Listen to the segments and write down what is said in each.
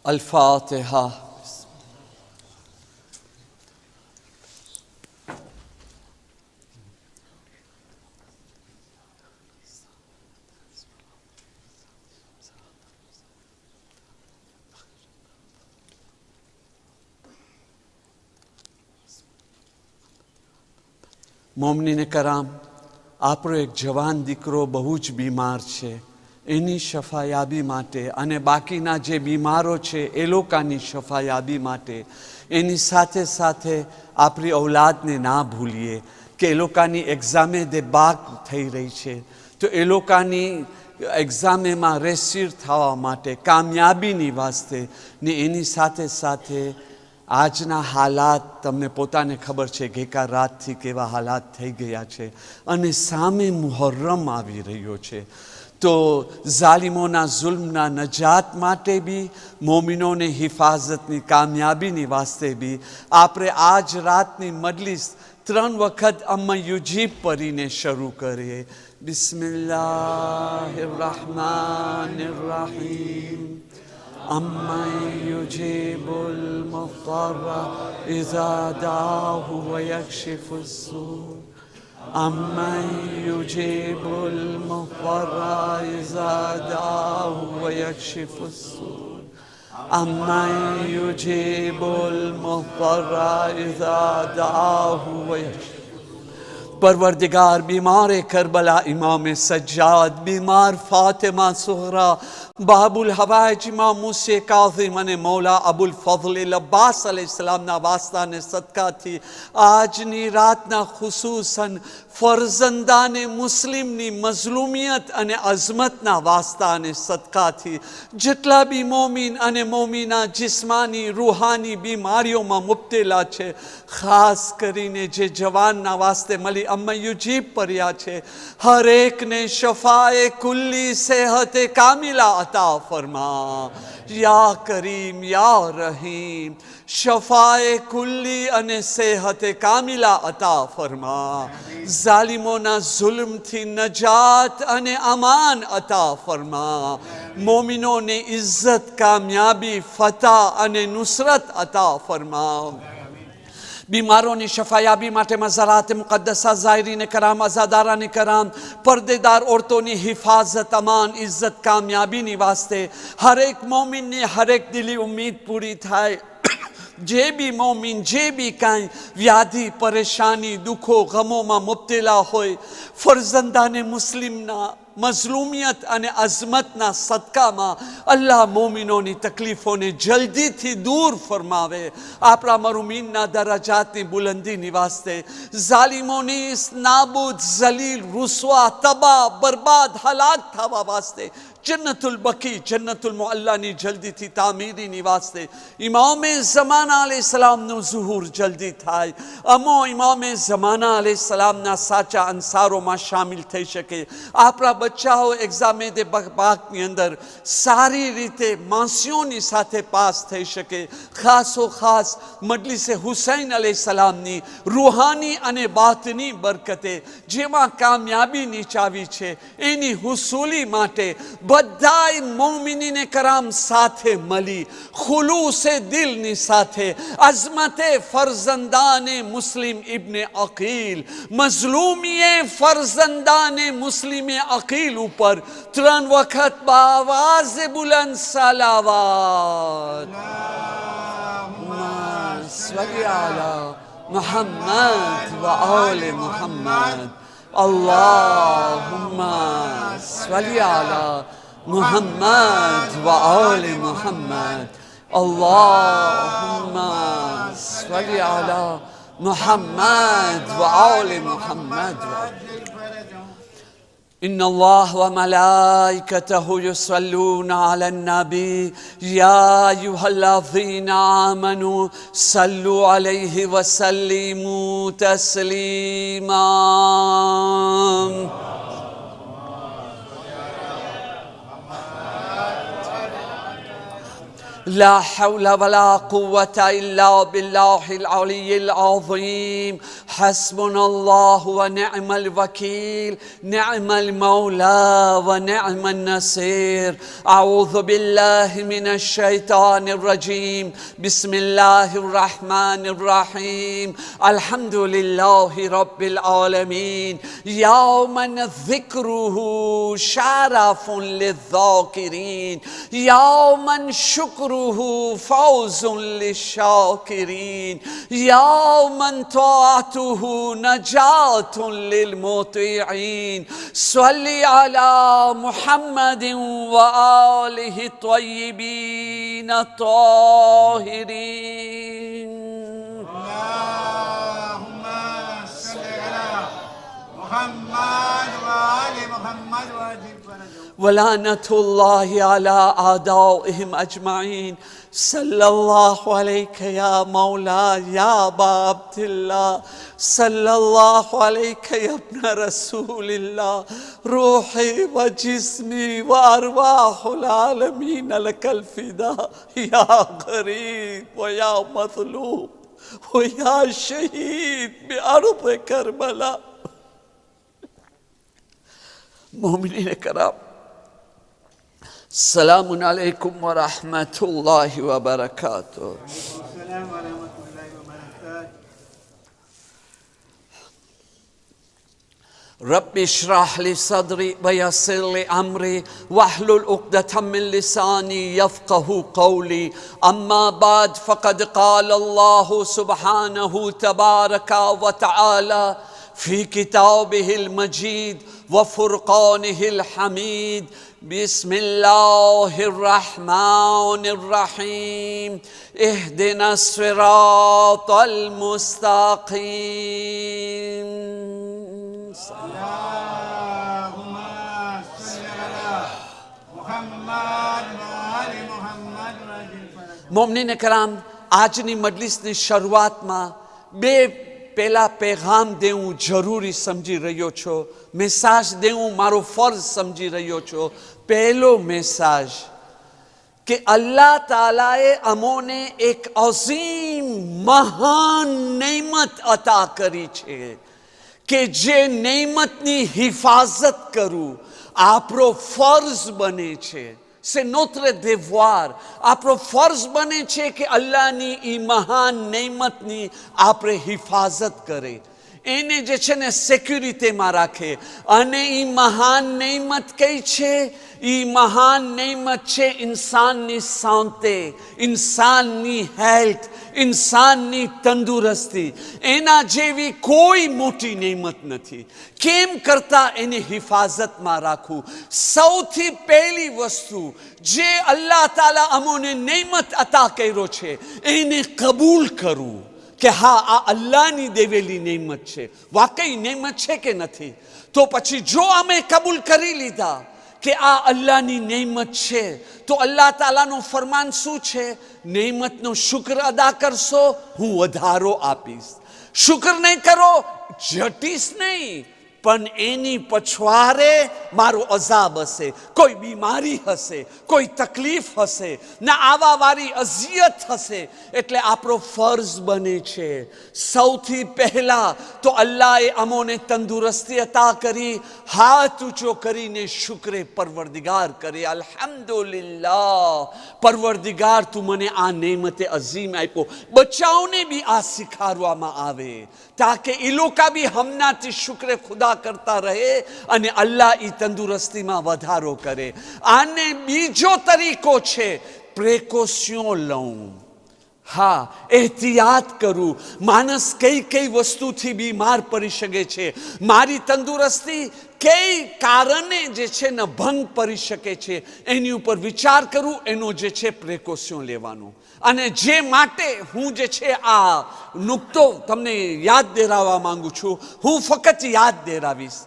الفاتحة. મોમનીને કરામ, આપણો એક જવાન દીકરો બહુ જ બીમાર છે. એની શફાયાબી માટે અને બાકીના જે બીમારો છે એ લોકોની શફાયાબી માટે, એની સાથે સાથે આપણી ઔલાદને ના ભૂલીએ કે એ લોકોની એક્ઝામે દે બાગ થઈ રહી છે. તો એ લોકોની એક્ઝામેમાં રેસીર થવા માટે, કામયાબીની વાસ્તે ને એની સાથે સાથે આજના હાલાત તમને પોતાને ખબર છે ગઈકાલ રાતથી કેવા હાલાત થઈ ગયા છે અને સામે મુહર્રમ આવી રહ્યો છે. તો ઝાલિમોના જુલ્મના નજાત માટે બી, મોમિનોને હિફાઝતની કામયાબીની વાસ્તે બી આપણે આજ રાતની મજલિસ 3 વખત અમ્મા યુજીબ પઢીને શરૂ કરીએ. બિસ્મિલ્લાહિર રહમાનિર રહીમ. أَمَّنْ يُجِيبُ الْمُضْطَرَّ إِذَا دَعَاهُ وَيَكْشِفُ السُّوءَ أَمَّنْ يُجِيبُ الْمُضْطَرَّ إِذَا دَعَاهُ وَيَكْشِفُ السُّوءَ أَمَّنْ يُجِيبُ الْمُضْطَرَّ إِذَا دَعَاهُ وَيَكْشِفُ. परवरदिगार, बीमार करबला इमाम सज्जाद, बीमार फातिमा सुहरा, बाबुल हवाइज इमाम मूसा काज़िम અને મૌલા અબુલ ફઝલ અબ્બાસ અલૈહિસ્સલામના વાસ્તાને સદકાથી આજની રાતના ખુસૂસન ફરઝંદાને મુસ્લિમની મઝલુમિયત અને અઝમતના વાસ્તાને સદકાથી જેટલા બી મોમિન અને મોમિના જિસ્માની રૂહાની બીમારીઓમાં મુબ્તલા છે, ખાસ કરીને જે જવાનના વાસ્તે મળી અમ્મા યુજીબ પર્યા છે, હરેકને શફાએ કુલ્લી સેહતે કામિલા अता फरमा. या करीम या रहीम, शफाए कुल्ली अने सेहते कामिला अता फरमा. जालिमोना जुल्म थी नजात अने अमान अता फरमा. मोमिनोने इज्जत, कामयाबी, फतह अने नुसरत अता फरमा. बीमारों शफायाबी माटे मज़ारात मुक़द्दसा, ज़ायरीन कराम, अज़ादारान कराम, पर्देदार औरतों की हिफाजत, अमान, इज्जत, कामयाबी नी वास्ते हर एक मोमिन ने हर एक दिली उम्मीद पूरी थाय. जे बी मोमिन जे बी कांई व्याधि, परेशानी, दुखो, गमों में मुब्तला होय, फरजंदाने मुस्लिमना मजलूमियत अने अजमतना सदकामां अल्लाह मोमिनोनी तकलीफोने जल्दीथी दूर फरमावे. आपણા મરુમીનના દરજાતની બુલંદીની વાસ્તે ઝાલિમોની નાબૂદ, ઝલીલ, રૂસવા, તબાહ, બરબાદ, હલાક થવા વાસ્તે જન્નતુલ બકી, જન્નતુલ મુઅલ્લાની જલ્દીથી તામીરીની વાસ્તે ઇમામે ઝમાના અલૈહિસ્સલામનું ઝુહૂર જલ્દી થાય. અમો ઇમામે ઝમાના અલૈહિસ્સલામના સાચા અંસારોમાં શામિલ થઈ શકે. આપણા બચ્ચાઓ એક્ઝામે દે બાગની અંદર સારી રીતે માસીઓની સાથે પાસ થઈ શકે. ખાસો ખાસ મજલિસે હુસૈન અલૈહિસ્સલામની રૂહાની અને બાતની બરકતે જેમાં કામયાબીની ચાવી છે, એની હુસૂલી માટે બધાય મોમિનીને કરામ સાથે મળી ખુલૂસે દિલની સાથે અઝમતે ફરઝંદાને મુસ્લિમ ઇબ્ને અકીલ, મઝલૂમીએ ફરઝંદાને મુસ્લિમે અકીલ ઉપર 3 વખત બાવાઝે બુલંદ સલાવત. સલ્લી અલા મુહમ્મદ વ આલે મુહમ્મદ. અલ્લાહુમ્મા સલ્લી અલા محمد و آل محمد. اللهم صل على محمد و آل محمد. إن الله وملائكته يصلون على النبي يا أيها الذين آمنوا صلوا عليه وسلموا تسليما. لا حول ولا قوة إلا بالله العلي العظيم. حسبنا الله ونعم الوكيل نعم المولى ونعم النصير أعوذ بالله من الشيطان الرجيم بسم الله الرحمن الرحيم الحمد لله رب العالمين يوما ذكره شرف للذاكرين يوما شكره فوز للشاكرين يوما طاعته نجاة للمطيعين صل على محمد وآله الطيبين الطاهرين اللهم صل على محمد وآل محمد وأجل فرجهم ولعنة الله على أعدائهم أجمعين صلى الله عليك يا مولاي يا أبا عبد الله صلى الله عليك يا ابن رسول الله روحي وجسمي وأرواح العالمين لك الفداء يا غريب ويا مظلوم ويا شهيد بأرض كربلاء. मोमिनीन कराम सलामुन अलैकुम व रहमतुल्लाहि व बरकातुहू. السلام ورحمة الله وبركاته. रब्बि इश्रह ली सदरी व यस्सिर ली अमरी वहलुल उक़दतम मिन लिसानी यफ़क़हू क़ौली अम्मा बाद फ़क़द क़ाल अल्लाहु सुब्हानहु तबारका व तआला फ़ी किताबिहिल मजीद व फ़ुरक़ानिहिल हमीद बिस्मिल्लाहिर्रहमानिर्रहीम इहदिनस सिरातल मुस्तक़ीम. اللهم صل على محمد وآل محمد وأجل فرجهم. મોમિનીન कराम આજની મજલિસની શરૂઆતમાં બે પહેલા પેગામ દેવું જરૂરી સમજી રહ્યો છો, મેસેજ દેવું મારો ફરજ સમજી રહ્યો છો. પહેલો મેસેજ કે અલ્લાહ તાલાએ અમોને એક અઝીમ મહાન નેમત અતા કરી છે કે જે નેમતની હિફાજત કરવું આપણો ફરજ બને છે. C'est notre devoir. આપણો ફરજ બને છે કે અલ્લાહની એ મહાન નેમતની આપણે હિફાજત કરે, એને જે છે ને સિક્યુરિટીમાં રાખે. અને એ મહાન નેમત કઈ છે? એ મહાન નેમત છે ઇન્સાનની શાંતિ, ઇન્સાનની હેલ્થ, ઇન્સાનની તંદુરસ્તી. એના જેવી કોઈ મોટી નેમત નથી. કેમ કરતા એની હિફાજતમાં રાખવું. સૌથી પહેલી વસ્તુ જે અલ્લાહ તાલા અમોને નેમત અતા કર્યો છે એને કબૂલ કરવું કે હા આ અલ્લાહની દેવેલી નેમત છે. વાકઈ નેમત છે કે નથી? તો પછી જો અમે કબૂલ કરી લીધા કે આ અલ્લાહની નેમત છે તો અલ્લાહ તાલાનું ફરમાન શું છે? નેમતનો શુક્ર અદા કરશો હું વધારો આપીશ. શુક્ર નહીં કરો જટીશ નહીં, પણ એની પછવારે મારો અઝાબ હશે, કોઈ બીમારી હશે, કોઈ તકલીફ હશે, ના આવા વારી અઝિયત હશે. એટલે આપણો ફરજ બને છે સૌથી પહેલા તો અલ્લાહે અમોને તંદુરસ્તી અતા કરી, હાથ ઊંચો કરીને શુક્રે પરવરદિગાર કરે અલ્હમ્દુલિલ્લાહ પરવરદિગાર તું મને આ નેમતે અઝીમ આપ્યો. બચ્ચાઓને બી આ શીખવાડવામાં આવે તાકે એ લોકો બી હમણાંથી શુક્રે ખુદા કરતા રહે અને અલ્લાહ ઈ તંદુરસ્તીમાં વધારો કરે. આને બીજો તરીકો છે પ્રિકોશન લઉં. હા, એહતિયાત કરું. માણસ કઈ કઈ વસ્તુથી બીમાર પડી શકે છે, મારી તંદુરસ્તી કઈ કારણે જે છે ને ભંગ પડી શકે છે, એની ઉપર વિચાર કરું. એનો જે છે પ્રિકોશન લેવાનું. અને જે માટે હું જે છે આ નુકતો તમને યાદ દેરાવવા માંગુ છું, હું ફક્ત યાદ દેરાવીશ.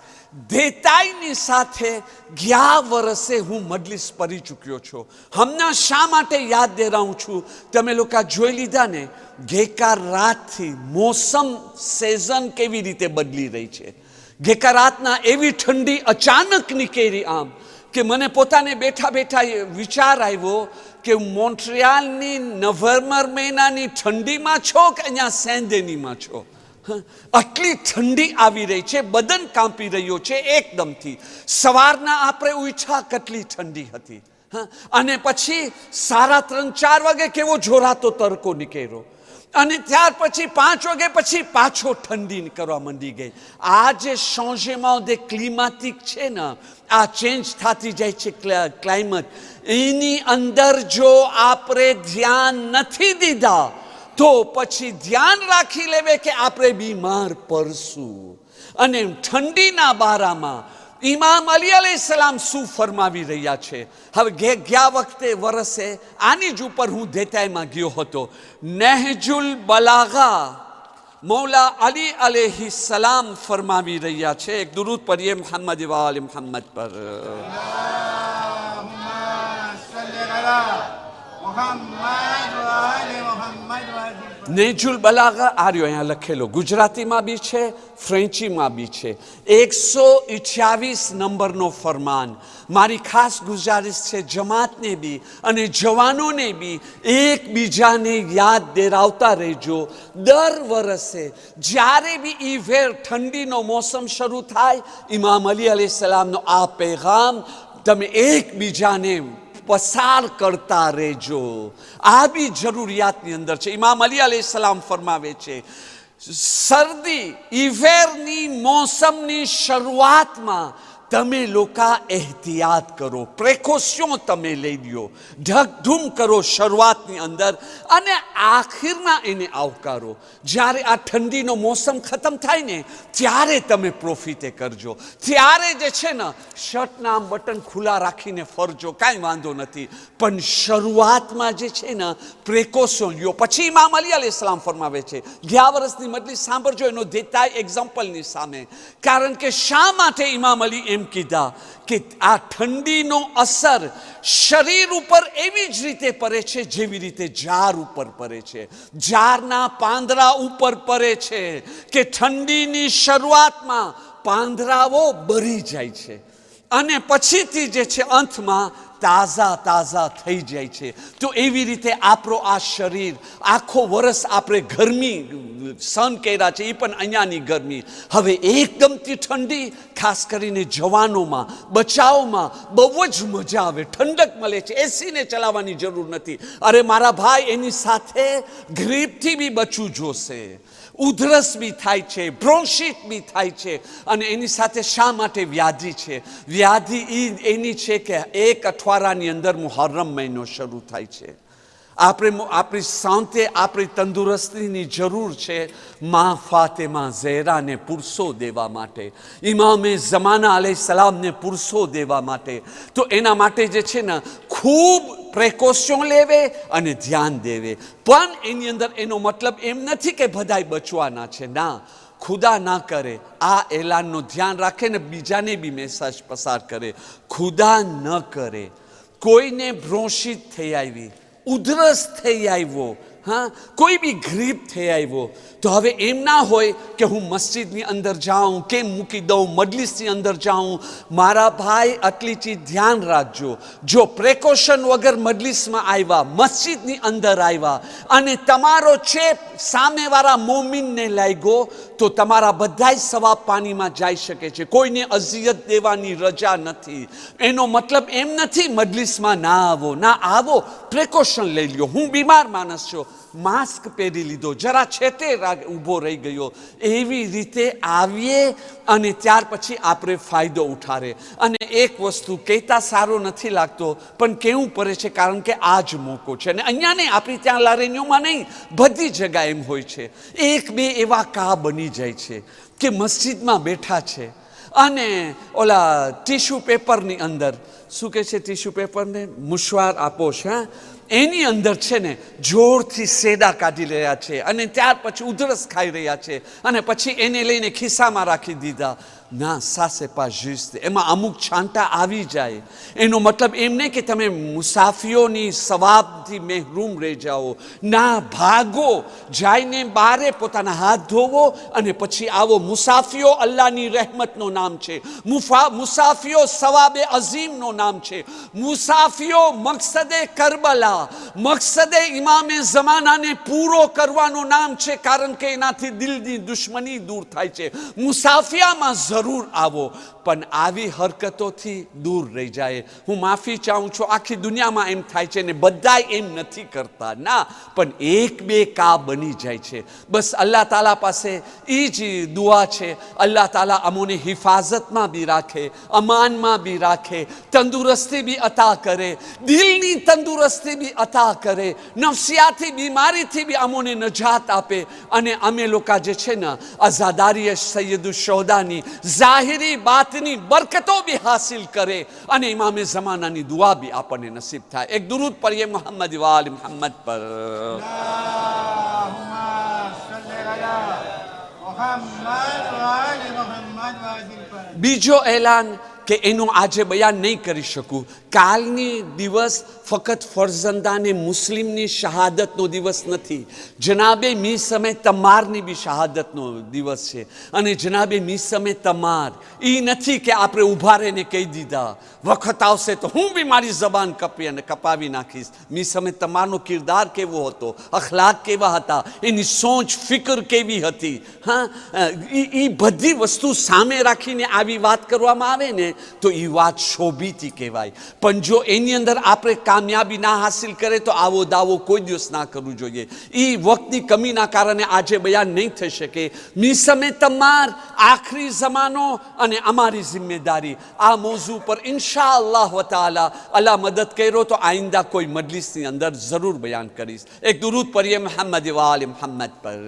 દેતાઈની સાથે ગયા વર્ષે હું મજલિસ પડી ચૂક્યો છું. હમણાં શા માટે યાદ દેરાવું છું? તમે લોકો જોઈ લીધા ને ગેકા રાતથી મોસમ સેઝન કેવી રીતે બદલી રહી છે. ગેકા રાતના એવી ઠંડી અચાનક નીકળી આમ કે મને પોતાને બેઠા બેઠા વિચાર આવ્યો કે મોન્ટ્રિયાલની નવેમ્બર મહિનાની ઠંડીમાં છો કે અહીંયા સેન્ડેનીમાં છો? આટલી ઠંડી આવી રહી છે, બદન કાંપી રહ્યો છે એકદમથી. સવારના આપણે ઉઠ્યા કેટલી ઠંડી હતી, અને પછી 3:30-4 વાગે કેવો જોરાતો તડકો નીકળ્યો, અને ત્યાર પછી 5 વાગે પછી પાછો ઠંડી કરવા માંડી ગઈ. આ જે ચેન્જમાં જે ક્લિમાટિક છે ને, આ ચેન્જ થતી જાય છે ક્લાઇમેટ, એની અંદર જો આપણે ધ્યાન નથી દીધા તો પછી ધ્યાન રાખી લેવે કે આપણે બીમાર પડશું. અને ઠંડીના બારામાં ઇમામ અલી અલૈહિસ્સલામ શું ફરમાવી રહ્યા છે. હવે ગયા વખતે વરસે આની જ ઉપર હું દેતાઈમાં ગયો હતો. નહજુલ બલાગા મૌલા અલી અલૈહિસ્સલામ ફરમાવી રહ્યા છે. એક દુરૂદ પઢીએ મુહમ્મદ વ આલે મુહમ્મદ પર. નેજુલ બલાગા આ રહ્યો અહીંયા લખેલો, ગુજરાતીમાં બી છે, ફ્રેન્ચીમાં બી છે. 128 નંબરનો ફરમાન. મારી ખાસ ગુજારિશ છે જમાતને બી અને જવાનોને બી એકબીજાને યાદ દેરાવતા રહેજો. દર વર્ષે જ્યારે બી ઈવેર ઠંડીનો મોસમ શરૂ થાય, ઇમામ અલી અલૈહિસ્સલામનો આ પેગામ તમે એકબીજાને પસાર કરતા રહેજો. આ બી જરૂરિયાતની અંદર છે. ઇમામ અલી અલૈહિસ્સલામ ફરમાવે છે, શરદી ઈવેરની મોસમની શરૂઆતમાં તમે લોકો એહતિયાત કરો, પ્રિકોશન તમે લઈ લ્યો, ઢગધૂમ કરો શરૂઆતની અંદર, અને આખિરમાં એને આવકારો. જ્યારે આ ઠંડીનો મોસમ ખતમ થાય ને ત્યારે તમે પ્રોફિતે કરજો. ત્યારે જે છે ને શર્ટના આમ બટન ખુલ્લા રાખીને ફરજો, કાંઈ વાંધો નથી, પણ શરૂઆતમાં જે છે ને પ્રિકોશન લ્યો. પછી ઇમામ અલી અલૈહિસ્સલામ ફરમાવે છે, ગયા વર્ષની મજલિસ સાંભળજો, એનો દેતાય એક્ઝામ્પલની સામે. કારણ કે શા માટે ઇમામ અલી એમ કીધા કે આ ઠંડીનો અસર શરીર ઉપર એવી જ રીતે પડે છે જેવી રીતે ઝાડ ઉપર પડે છે, ઝાડના પાંદડા ઉપર પડે છે, કે ઠંડીની શરૂઆતમાં પાંદડાઓ બળી જાય છે અને પછીથી જે છે અંતમાં તાજા થઈ જાય છે. તો એવી રીતે આપણો આ શરીર આખો વર્ષ આપણે ગરમી સહન કર્યા છે, એ પણ અહીંયાની ગરમી. હવે એકદમથી ઠંડી, ખાસ કરીને જવાનોમાં બચાવમાં બહુ જ મજા આવે, ઠંડક મળે છે, એસીને ચલાવવાની જરૂર નથી. અરે મારા ભાઈ, એની સાથે ગ્રીપથી બી બચવું જોશે, ઉધરસ બી થાય છે, બ્રોન્શિટ બી થાય છે. અને એની સાથે શા માટે વ્યાધિ છે? વ્યાધિ એની છે કે 1 અઠવાડિયાની અંદર મુહર્રમ મહિનો શરૂ થાય છે. આપણી શાંતિ, આપણી તંદુરસ્તીની જરૂર છે મા ફાતિમા ઝહેરાને પુરસો દેવા માટે, ઇમામે ઝમાના અલૈહિસ્સલામને પુરસો દેવા માટે. તો એના માટે જે છે ને ખૂબ પ્રિકોશન લેવે અને ધ્યાન દેવે. પણ એની અંદર એનો મતલબ એમ નથી કે બધાય બચવાના છે, ના. ખુદા ના કરે આ એલાનનું ધ્યાન રાખે ને બીજાને બી મેસેજ પસાર કરે. ખુદા ન કરે કોઈને બ્રોન્શિટ થઈ આવી, ઉધરસ થઈ આવ્યો, કોઈ બી ગ્રીપ થઈ આવ્યો, તો હવે એમ ના હોય કે હું મસ્જિદની અંદર જાઉં, કેમ મૂકી દઉં, મજલિસની અંદર જાઉં. મારા ભાઈ, આટલી ચીજ ધ્યાન રાખજો. જો પ્રિકોશન વગર મજલિસમાં આવ્યા, મસ્જિદની અંદર આવ્યા, અને તમારો ચેપ સામેવાળા મોમિનને લાગ્યો, તો તમારા બધાય સવાબ પાણીમાં જઈ શકે છે. કોઈને અઝિયત દેવાની રજા નથી. એનો મતલબ એમ નથી મજલિસમાં ના આવો, ના આવો, પ્રિકોશન લઈ લ્યો. હું બીમાર માણસ છું, માસ્ક પહેરી લીધો, જરા છેટે ઊભો રહી ગયો, એવી રીતે આવીએ અને ત્યાર પછી આપણે ફાયદો ઉઠારે. અને એક વસ્તુ કહેતા સારો નથી લાગતો, પણ કેવું પડે છે, કારણ કે આ જ મોકો છે. અને અહીંયા નહીં, આપણી ત્યાં લારેન્યુમાં નહીં, બધી જગ્યાએ એમ હોય છે. 1-2 એવા કા બની જાય છે કે મસ્જિદમાં બેઠા છે અને ઓલા ટીશ્યુ પેપરની અંદર, શું કહે છે ટીશ્યુ પેપરને, મુશવાર આપો છે, એની અંદર છે ને જોરથી સેડા કાઢી રહ્યા છે અને ત્યાર પછી ઉધરસ ખાઈ રહ્યા છે અને પછી એને લઈને ખિસ્સામાં રાખી દીધા. ના, ça c'est pas juste. એમાં અમુક છાંટા આવી જાય. એનો મતલબ એમ નહીં કે તમે મુસાફીઓની સવાબથી મહેરૂમ રહી જાઓ. ના, ભાગો, જઈને બારે પોતાના હાથ ધોવો અને પછી આવો. મુસાફીઓ અલ્લાહની રહેમતનો નામ છે. મુસાફીઓ સવાબે અઝીમનો નામ છે. મુસાફીઓ મકસદે કરબલા, મકસદે ઇમામે ઝમાનાને પૂરો કરવાનો નામ છે, કારણ કે એનાથી દિલની દુશ્મની દૂર થાય છે. મુસાફિયામાં જરૂર આવો, પણ આવી હરકતોથી દૂર રહી જાય. હું માફી ચાહું છું, આખી દુનિયામાં એમ થાય છે ને બધા એમ નથી કરતા. ના, પણ એક બે કા બની જાય છે. બસ અલ્લાહ તાલા પાસે એ જ દુઆ છે, અલ્લાહ તાલા અમોને હિફાજતમાં બી રાખે, અમાનમાં બી રાખે, તંદુરસ્તી બી અતા કરે, દિલની તંદુરસ્તી બી અતા કરે, નફસિયાતી બીમારીથી બી અમોને નજાત આપે. અને અમે લોકો જે છે ને આઝાદારી સૈયદુ શોદાની ઝાહિરી બાતની બરકતો બી હાસિલ કરે અને ઇમામે ઝમાનાની દુઆ બી આપણને નસીબ થાય. એક દુરૂદ પઢીએ મોહમ્મદ વાલ મોહમ્મદ પર. બીજો એલાન કે એનું આજે બયાન નહીં કરી શકું. કાલની દિવસ ફક્ત ફરઝંદાને મુસ્લિમની શહાદતનો દિવસ નથી, જનાબે મીસમે તમારની બી શહાદતનો દિવસ છે. અને જનાબે મીસમે તમાર એ નથી કે આપણે ઊભા રહીને કહી દીધા વખત આવશે તો હું બી મારી જબાન કપાવી નાખીશ. મીસમે તમારનો કિરદાર કેવો હતો, અખલાક કેવા હતા, એની સોચ ફિકર કેવી હતી. હા, એ બધી વસ્તુ સામે રાખીને આવી વાત કરવામાં આવે ને તો એ વાત શોભીતી કહેવાય. પણ જો એની અંદર આપણે કામયાબી ના હાસિલ કરે તો આવો દાવો કોઈ દિવસ ના કરવું જોઈએ. એ વક્તની કમીના કારણે આજે બયાન નહીં થઈ શકે. મીસમે તમાર, આખરી જમાનો અને અમારી જિમ્મેદારી, આ મોઝુ પર ઇન્શા અલ્લાહ તાલા અલ્લાહ મદદ કર્યો તો આઈંદા કોઈ મજલિસની અંદર જરૂર બયાન કરીશ. એક દુરૂદ પઢીએ મોહમ્મદ વાલ મોહમ્મદ પર.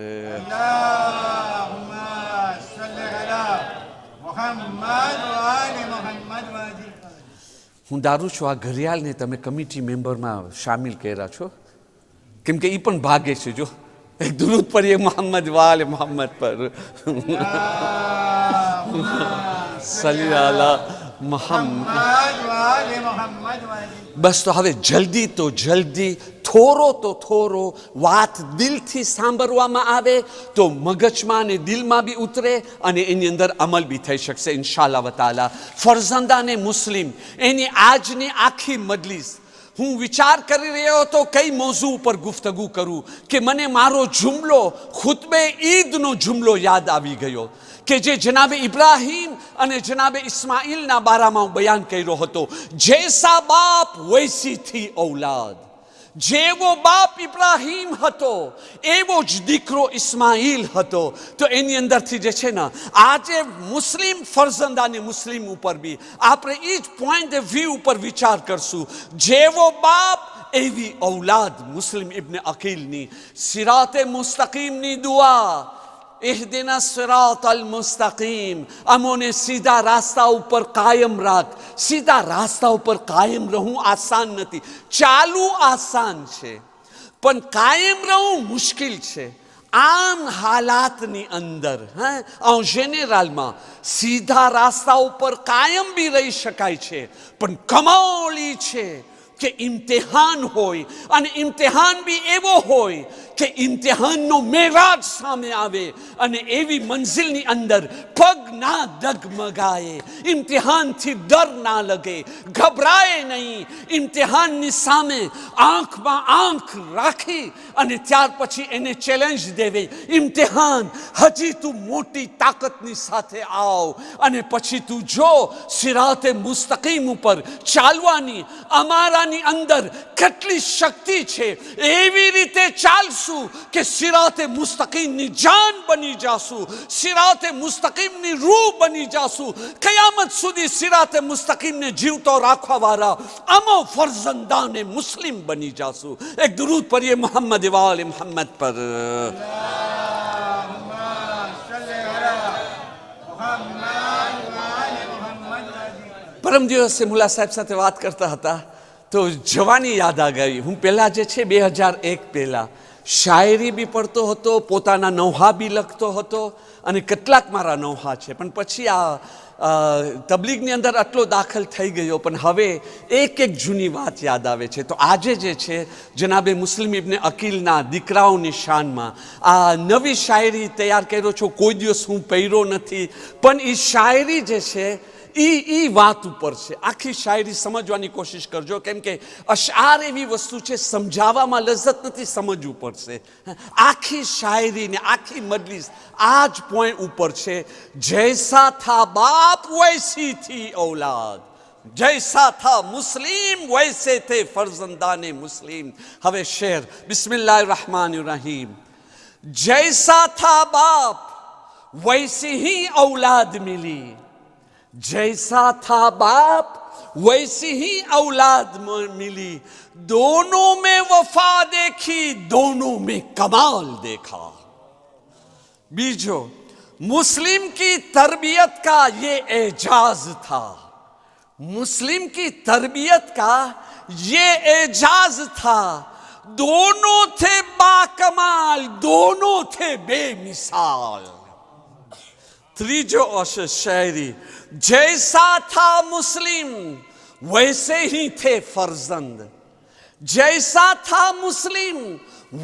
હું ધારું છું આ ઘડિયાળને તમે કમિટી મેમ્બરમાં શામિલ કર્યા છો, કેમ કે એ પણ ભાગે છે. જો એક દુરૂદ પઢીએ મોહમ્મદ વાલ મોહમ્મદ પર. સલ્લી અલા મોહમ્મદ. બસ તો હવે જલ્દી તો જલ્દી, થોરો તો થોરો વાત દિલથી સાંભળવામાં આવે તો મગજમાં અને દિલમાં બી ઉતરે અને એની અંદર અમલ બી થઈ શકશે ઇન્શાઅલ્લાહ તાલા. ફરઝંદાને મુસ્લિમ એની આજની આખી મજલિસ હું વિચાર કરી રહ્યો હતો કઈ મોઝુ ઉપર ગુફ્તગુ કરું કે મને મારો જુમલો ખુતબે ઈદનો જુમલો યાદ આવી ગયો કે જે જનાબે ઇબ્રાહીમ અને જનાબે ઇસ્માઇલના બારામાં હું બયાન કર્યો હતો. જૈસા બાપ વૈસી થી ઔલાદ. જેવો બાપ ઇબ્રાહીમ હતો એવો જ દીકરો ઇસ્માઇલ હતો. તો એની અંદરથી જે છે ને આજે મુસ્લિમ ફરઝંદાને મુસ્લિમ ઉપર બી આપણે એ જ પોઈન્ટ ઓફ વ્યૂ ઉપર વિચાર કરશું. જેવો બાપ એવી ઔલાદ. મુસ્લિમ ઇબ્ન અકીલની સિરાતે મુસ્તકીમની દુઆ, इहदिना सिरातल मुस्तकीम, अमोने सीधा रास्ता ऊपर कायम राख. सीधा रास्ता ઉપર કાયમ રહું આસાન નથી. ચાલુ આસાન છે પણ કાયમ રહું મુશ્કેલ છે. આમ હાલાતની અંદર en généralમાં સીધા રાસ્તા ઉપર કાયમ બી રહી શકાય છે, પણ કમાલ ઈ છે કે ઇમ્તિહાન હોય અને ઇમ્તિહાન બી એવો હોય કે ઇમ્તિહાનનો મેરાજ સામે આવે અને એવી મંઝિલની અંદર પગ ના ડગમગાય, ઇમ્તિહાનથી ડર ના લગે, ગભરાય નહીં. ઇમ્તિહાનની સામે આંખમાં આંખ રાખી અને ત્યાર પછી એને ચેલેન્જ દેવે, ઇમ્તિહાન હજી તું મોટી તાકાતની સાથે આવ અને પછી તું જો સિરાતે મુસ્તકીમ ઉપર ચાલવાની અમારાની અંદર કેટલી શક્તિ છે. એવી રીતે ચાલશું કે સિરાતે મુસ્તકીમની જાન બની જાશું, સિરાતે મુસ્તકીમની રૂહ બની જાશું. કયામત સુધી સિરાતે મુસ્તકીમને જીવતો રાખવા વાળા અમો ફરઝંદાને મુસ્લિમ બની જાશું. એક દરૂદ પઢીએ મોહમ્મદ વાલે મોહમ્મદ પર. પરમ દિવસે મુલા સાહેબ સાથે વાત કરતા હતા તો જવાની યાદ આ ગઈ. હું પહેલાં જે છે 2001 પહેલાં શાયરી બી પડતો હતો, પોતાના નોહા બી લખતો હતો, અને કેટલાક મારા નોહા છે. પણ પછી આ તબલીગની અંદર આટલો દાખલ થઈ ગયો. પણ હવે એક જૂની વાત યાદ આવે છે. તો આજે જે છે જનાબે મુસ્લિમ ઇબ્ને અકીલના દીકરાઓની શાનમાં આ નવી શાયરી તૈયાર કર્યો છો. કોઈ દિવસ હું પહેર્યો નથી, પણ એ શાયરી જે છે એ વાત ઉપર છે. આખી શાયરી સમજવાની કોશિશ કરજો, કેમ કે અશાર એવી વસ્તુ છે સમજાવવામાં લજ્જત નથી, સમજવું પડશે. આખી શાયરીને આખી મજલિસ આ જ પોઈન્ટ ઉપર છે. જૈસા થા બાપ વૈસી થી ઔલાદ, જૈસા થા મુસ્લિમ વૈસે થે ફરજંદાને મુસ્લિમ. હવે શેર બિસ્મિલ્લાહિર रहमानिर रहीम. जैसा था बाप वैसी ही औलाद मिली, जैसा था बाप वैसी ही औलाद मिली, दोनों में वफा देखी, दोनों में कमाल देखा. बीजो मुस्लिम की तरबियत का ये एजाज था, मुस्लिम की तरबियत का ये एजाज था. दोनों थे बाकमाल, दोनों थे बेमिसाल. त्रीजो शायरी. जैसा था मुस्लिम वैसे ही थे फर्जंद, जैसा था मुस्लिम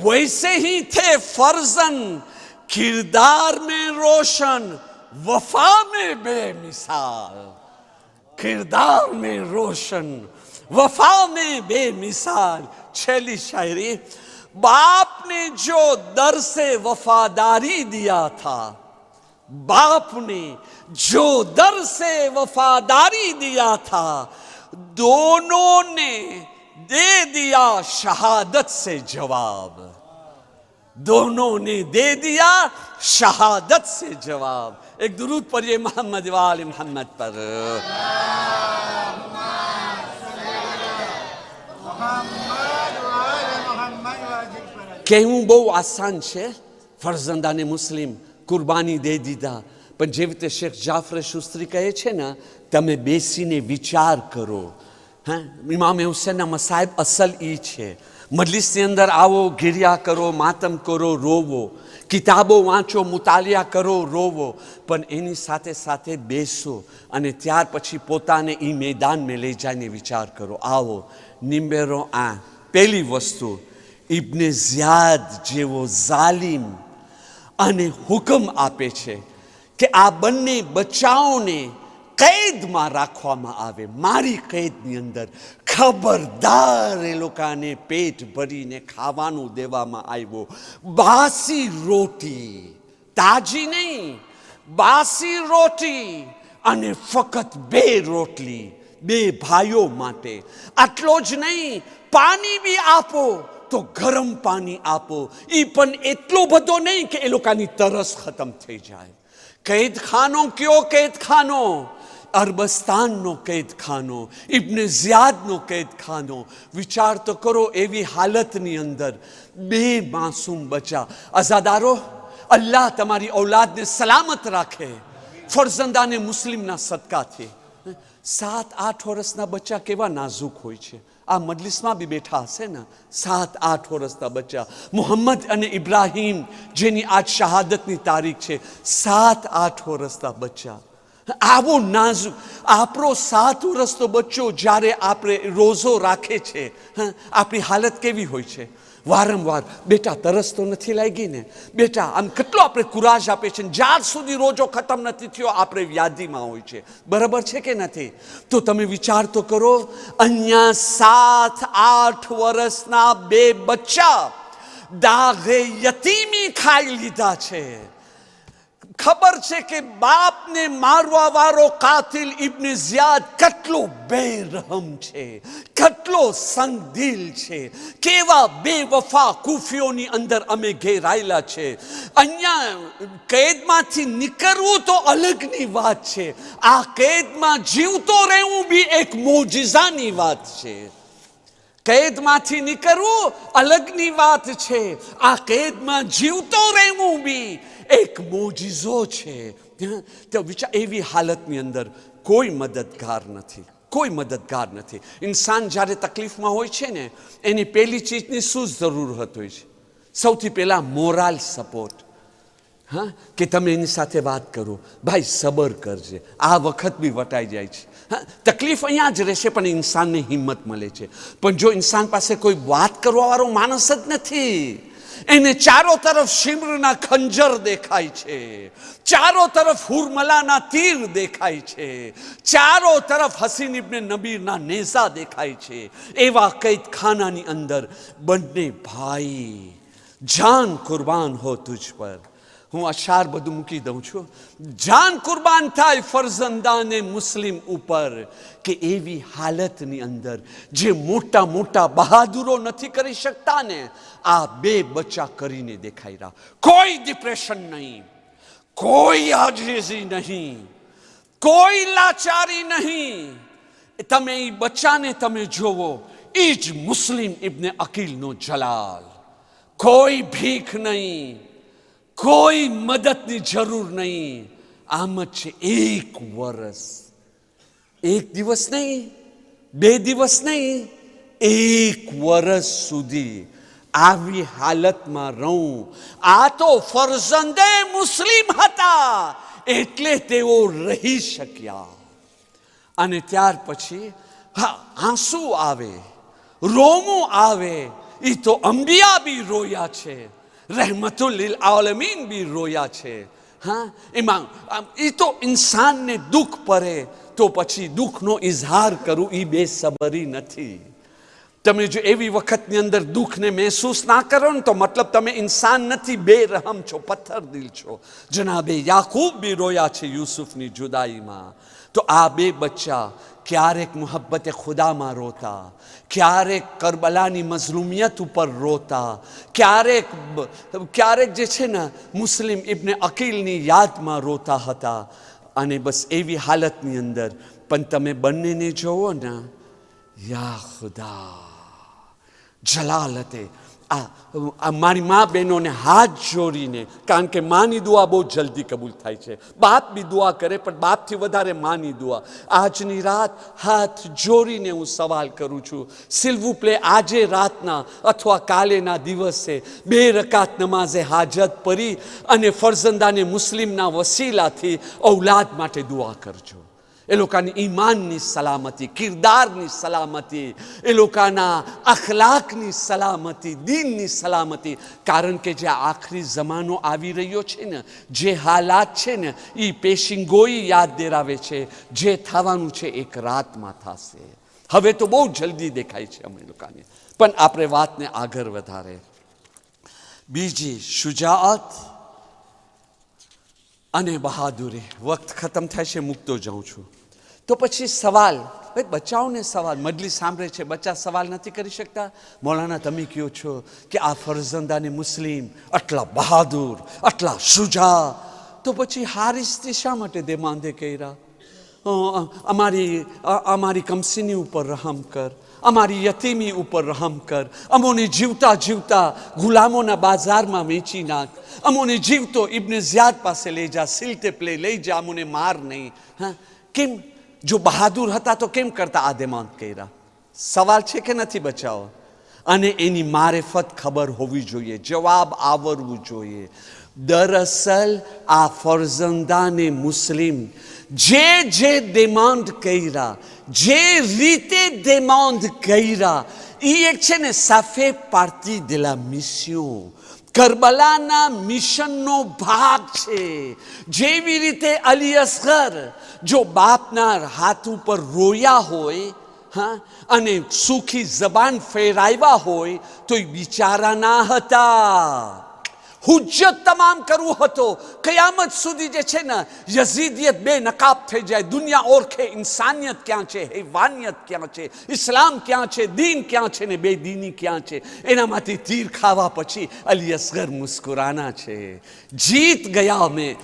वैसे ही थे फर्जंद. किरदार में रोशन, वफा में बेमिसाल. किरदार में रोशन, वफा में बेमिसाल. छेली शायरी. बाप ने जो दर से वफादारी दिया था, बाप ने जो दर से वफादारी दिया था, दोनों ने दे दिया शहादत से जवाब, दोनों ने दे दिया शहादत से जवाब. एक दुरूद पढ़िए मोहम्मद वाले मोहम्मद पर. કહેવું બહુ આસાન છે, ફરજંદાને મુસ્લિમ કુરબાની દે દીધા. પણ જેવી રીતે શેખ જાફર શુસ્ત્રી કહે છે ને, તમે બેસીને વિચાર કરો. હા, ઇમામ હુસૈનના મસાયબ અસલ એ છે. મજલિસની અંદર આવો, ઘેર્યા કરો, માતમ કરો, રોવો, કિતાબો વાંચો, મુતાલિયા કરો, રોવો, પણ એની સાથે સાથે બેસો અને ત્યાર પછી પોતાને એ મેદાનમાં લઈ જઈને વિચાર કરો. આવો નિંબેરો. આ પહેલી વસ્તુ, ઇબ્ને ઝિયાદ જેવો ઝાલિમ અને હુકમ આપે છે કે આ બંને બચ્ચાઓને कैदમાં રાખવામાં આવે, મારી कैदની અંદર. ખબરદાર એ લોકોને પેટ ભરીને ખાવાનું દેવામાં આવ્યો. બાસી રોટી, તાજી નહીં, બાસી રોટી, અને ફક્ત 2 રોટલી 2 ભાઈઓ માટે. આટલો જ નહીં, પાણી બી આપો તો ગરમ પાણી આપો. એ પણ એટલો બધો નહીં કે એ લોકોની તરસ ખતમ થઈ જાય. कैदखानो કયો कैदखानो? અરબસ્તાનનો कैदखानो, ઇબ્ને ઝિયાદનો कैदखानो. વિચાર તો કરો, એવી હાલતની અંદર 2 માસૂમ બચ્ચા. અઝાદારો, અલ્લાહ તમારી ઔલાદને સલામત રાખે ફરજંદાને મુસ્લિમના સદકાથી. 7-8 વર્ષના બચ્ચા કેવા નાજુક હોય છે. આ મજલિસમાં બી બેઠા હશે ને, 7-8 વર્ષના બચ્ચા. મુહમ્મદ અને ઇબ્રાહીમ જેની આજ શહાદતની તારીખ છે, 7-8 વર્ષના બચ્ચા. આવો નાજુક. આપણો 7 વર્ષનો બચ્ચો જ્યારે આપણે રોઝો રાખે છે, આપણી હાલત કેવી હોય છે? વારંવાર, બેટા તરસ તો નથી લાગી ને, બેટા આમ કેટલો આપણે કુરાજ આપે છે. જ્યાર સુધી રોજો ખતમ નથી થયો આપણે વ્યાધિમાં હોય છે. બરાબર છે કે નથી? તો તમે વિચાર તો કરો, અહીંયા 7-8 વર્ષના 2 બચ્ચા દાગે યતીમી ખાઈ લીધા છે. ખબર છે કે બાપને મારવા વાળો કાતિલ ઇબ્ને ઝિયાદ કેટલો બેરહમ છે, કેટલો સંગદિલ છે, કેવા બેવફા કુફીઓની અંદર અમે ઘેરાયેલા છે. અહીંયા કેદમાંથી નીકળવું તો અલગની વાત છે, આ કેદમાં જીવતો રહેવું બી એક મોજિઝાની વાત છે. કેદમાંથી નીકળવું અલગની વાત છે, આ કેદમાં જીવતો રહેવું બી એક મોજિઝો છે. તો વિચાર, એવી હાલતની અંદર કોઈ મદદગાર નથી, કોઈ મદદગાર નથી. ઇન્સાન જ્યારે તકલીફમાં હોય છે ને, એની પહેલી ચીજની શું જરૂરત હોય છે? સૌથી પહેલાં મોરાલ સપોર્ટ, હા, કે તમે એની સાથે વાત કરો, ભાઈ સબર કરજે, આ વખત બી વટાઈ જાય છે, હા, તકલીફ અહીંયા જ રહેશે પણ ઇન્સાનને હિંમત મળે છે. પણ જો ઇન્સાન પાસે કોઈ વાત કરવાવાળો માણસ જ નથી, એને ચારો તરફ શિમ્રના ખંજર દેખાય છે, ચારો તરફ હુરમલાના તીર દેખાય છે, ચારો તરફ હસીન ઇબ્ને નબીરના નેઝા દેખાય છે, એવા કૈદખાનાની અંદર બંને ભાઈ જાન કુરબાન હો તુજ પર. હું અશાર બધું મૂકી દઉં છું. જાન કુરબાન થાય ફરઝંદાને મુસ્લિમ ઉપર, કે એવી હાલતની અંદર જે મોટા મોટા બહાદુરો નથી કરી શકતા ને, આ બે બચ્ચા કરીને દેખાઈ રહ્યા. કોઈ ડિપ્રેશન નહીં, કોઈ આજીજી નહીં, કોઈ લાચારી નહીં. તમે એ બચ્ચાને તમે જોવો, એ જ મુસ્લિમ ઇબ્ને અકીલનો જલાલ. કોઈ ભીખ નહીં, કોઈ મદદની જરૂર નહીં. આમ જ છે 1 વર્ષ, 1 દિવસ નહીં, 2 દિવસ નહીં, 1 વર્ષ સુધી આવી હાલતમાં રહું. આ તો ફરઝંદે મુસ્લિમ હતા એટલે તેઓ રહી શક્યા. અને ત્યાર પછી હા, આંસુ આવે, રોમું આવે. એ તો અંબિયા બી રોયા છે, રહેમતુલ લીલ આલમીન બી રોયા છે. હા, એમાં એ તો ઇન્સાનને દુઃખ પડે તો પછી દુઃખનો ઇઝહાર કરવું એ બેસબરી નથી. તમે જો એવી વખતની અંદર દુઃખને મહેસૂસ ના કરો ને તો મતલબ તમે ઇન્સાન નથી, બેરહમ છો, પથ્થર દિલ છો. જનાબે યાકૂબ બી રોયા છે યુસુફની જુદાઈમાં. તો આ બે બચ્ચા ક્યારેક મુહબ્બતે ખુદામાં રોતા, ક્યારેક કરબલાની મઝલુમિયત ઉપર રોતા, ક્યારેક જે છે ને મુસ્લિમ ઇબ્ને અકીલની યાદમાં રોતા હતા. અને બસ એવી હાલતની અંદર પણ તમે બંનેને જોવો ને, યા ખુદા, જલાલતે આ મારી મા બહેનોને હાથ જોડીને, કારણ કે માની દુઆ બહુ જલ્દી કબૂલ થાય છે. બાપ બી દુઆ કરે પણ બાપથી વધારે માની દુઆ. આજની રાત હાથ જોડીને હું સવાલ કરું છું, સિલ્વુ પ્લે આજે રાતના અથવા કાલેના દિવસે 2 રકાત નમાઝે હાજત પડી અને ફરઝંદાને મુસ્લિમના વસીલાથી ઔલાદ માટે દુઆ કરજો. એ લોકોની ઈમાનની સલામતી, કિરદારની સલામતી, એ લોકોના અખલાકની સલામતી, દીનની સલામતી. કારણ કે જે આખરી જમાનો આવી રહ્યો છે ને, જે હાલાત છે ને, એ પેશિંગોઈ યાદ દેરાવે છે, જે થવાનું છે એક રાતમાં થશે. હવે તો બહુ જલ્દી દેખાય છે અમે લોકોને. પણ આપણે વાતને આગળ વધારે, બીજી શુજાઅત અને બહાદુરી. વખત ખતમ થાય છે, મૂકતો જાઉં છું. તો પછી સવાલ, ભાઈ બચ્ચાઓને સવાલ, મજલિસ સાંભળે છે, બચ્ચા સવાલ નથી કરી શકતા. મૌલાના તમે કહો છો કે આ ફરઝંદાને મુસ્લિમ આટલા બહાદુર, આટલા શુજા, તો પછી હારિસથી શા માટે દેમાંદે કર્યા? અમારી કમસીની ઉપર રહમ કર, અમારી યતીમી ઉપર રહમ કર, અમોને જીવતા જીવતા ગુલામોના બાજારમાં વેચી નાખ, અમોને જીવતો ઇબ્ને ઝિયાદ પાસે લઈ જા, સિલતે પ્લે લઈ જા, અમોને માર નહીં. હા, કેમ? જો બહાદુર હતા તો કેમ કરતા આ દેમાંદ કર્યા? સવાલ છે કે નથી બચાવો? અને એની મારેફત ખબર હોવી જોઈએ, જવાબ આવડવું જોઈએ. દરઅસલ આ ફરઝંદાને મુસ્લિમ જે દેમાંડ કર્યા, જે રીતે દેમાંડ કર્યા, એ એક છે ને સાફે પાર્ટી de la mission, કરબલાના મિશનનો ભાગ છે. જેવી રીતે અલી અસગર જો બાપના હાથ ઉપર રોયા હોય, હા, અને સુખી જબાન ફેરાવ્યા હોય તો એ બિચારા ના હતા. હુજ્જત તમામ કરવું હતો. કયામત સુધી જે છે ને યઝીદિયત બે નકાબ થઈ જાય, દુનિયા ઓળખે ઇન્સાનિયત ક્યાં છે, હેવાનિયત ક્યાં છે, ઇસ્લામ ક્યાં છે, દીન ક્યાં છે ને બેદીની ક્યાં છે. એનામાંથી તીર ખાવા પછી અલી અસગર મુસ્કુરાના છે. જીત ગયા, અમે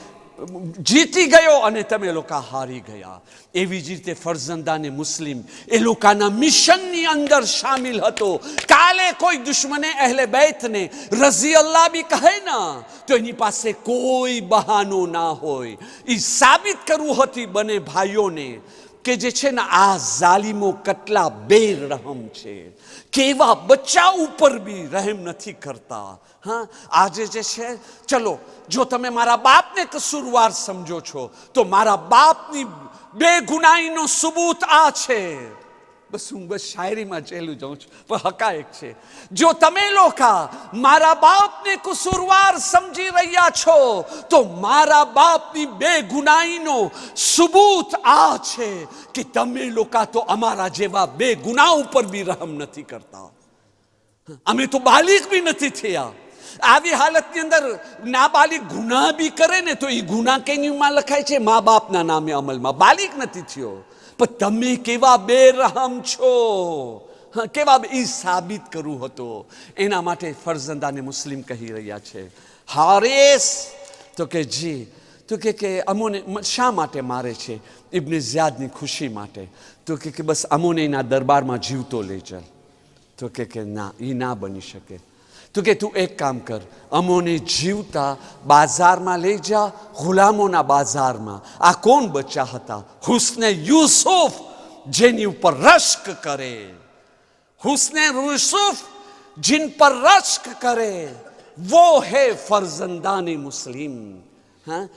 જીતી ગયો અને તમે લોકો હારી ગયા. એવી જ રીતે ફરઝંદાને મુસ્લિમ એ લોકોના મિશનની અંદર શામિલ હતો. કાલે કોઈ દુશ્મને અહેલે બેતને રઝી અલ્લાહ બી કહે ના તો એની પાસે કોઈ બહાનો ના હોય. એ સાબિત કરવું હતી બને ભાઈઓને કે જે છે ને આ ઝાલિમો કેટલા બેરહમ છે, કેવા બચ્ચા ઉપર બી રહેમ નથી કરતા. હા, આજે જે છે, ચલો જો તમે મારા બાપને કસૂરવાર સમજો છો તો મારા બાપની બેગુનાહીનો સબૂત આ છે. બસ હું શાયરીમાં ચેલું જાઉં છું, પણ હકાયક છે. જો તમે લોકો મારા બાપને કસૂરવાર સમજી રહ્યા છો તો મારા બાપની બેગુનાહીનો સબૂત આ છે કે તમે લોકો તો અમારા જેવા બેગુનાહ ઉપર બી રહમ નથી કરતા. અમે તો બાલિગ બી નથી થયા. આવી હાલતની અંદર નાબાલિગ ગુનાહ બી કરે ને તો એ ગુનાહ કેનીમાં લખાય છે? મા બાપના નામે અમલમાં. બાલિગ નથી થયો, પણ તમે કેવા બેરહમ છો, કેવા એ સાબિત કરવું હતું. એના માટે ફરઝંદાને મુસ્લિમ કહી રહ્યા છે. હારિસ તો કે જી, તો કે અમોને શા માટે મારે છે? ઇબ્ને ઝિયાદની ખુશી માટે. તો કે બસ અમોને એના દરબારમાં જીવતો લઈ ચાલ. તો કે ના, એ ના બની શકે. તો કે તું એક કામ કર, અમોને જીવતા બાજારમાં લઈ જા, ગુલામોના બાજારમાં. આ કોણ બચ્ચા હતા? હુસ્ને યુસુફ, જેની ઉપર રશ્ક કરે. હુસ્ને યુસુફ जिन पर रश्क करे वो है फर्जंदाने मुस्लिम. हाँ,